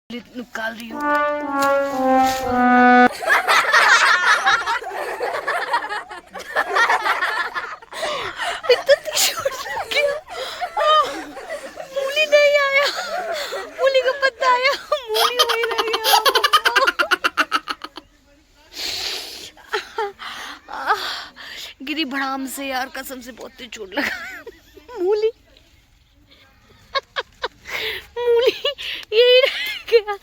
निकाल रही हूँ। मूली नहीं आया, मूली का पत्ता आया, मूली वही रह गया। गिरी भड़ाम से यार, कसम से बहुत तेज चोट लगा। मूली मूली यही रह गया।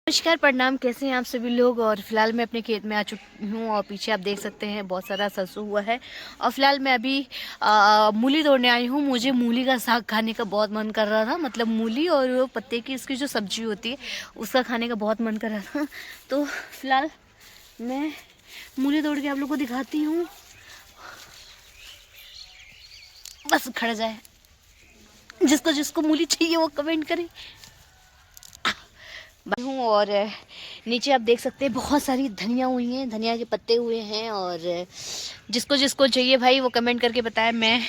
नमस्कार, प्रणाम, कैसे हैं आप सभी लोग। और फिलहाल मैं अपने खेत में आ चुकी हूँ और पीछे आप देख सकते हैं बहुत सारा सरसों हुआ है। और फिलहाल मैं अभी मूली तोड़ने आई हूँ। मुझे मूली का साग खाने का बहुत मन कर रहा था, मतलब मूली और वो पत्ते की इसकी जो सब्जी होती है उसका खाने का बहुत मन कर रहा था। तो फिलहाल मैं मूली तोड़ के आप लोग को दिखाती हूँ। बस खड़ जाए, जिसको जिसको मूली चाहिए वो कमेंट करे हूँ। और नीचे आप देख सकते हैं बहुत सारी धनिया हुई हैं, धनिया के पत्ते हुए हैं। और जिसको जिसको चाहिए भाई वो कमेंट करके बताए, मैं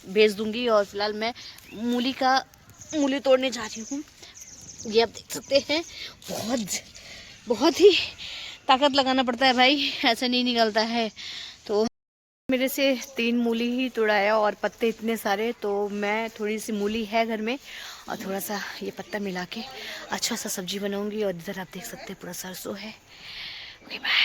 भेज दूंगी। और फिलहाल मैं मूली तोड़ने जा रही हूँ। ये आप देख सकते हैं, बहुत बहुत ही ताकत लगाना पड़ता है भाई, ऐसे नहीं निकलता है। तो मेरे से 3 मूली ही तोड़ाया और पत्ते इतने सारे, तो मैं थोड़ी सी मूली है घर में और थोड़ा सा ये पत्ता मिला के अच्छा सा सब्जी बनाऊंगी। और इधर आप देख सकते हैं पूरा सरसों है। Okay bye.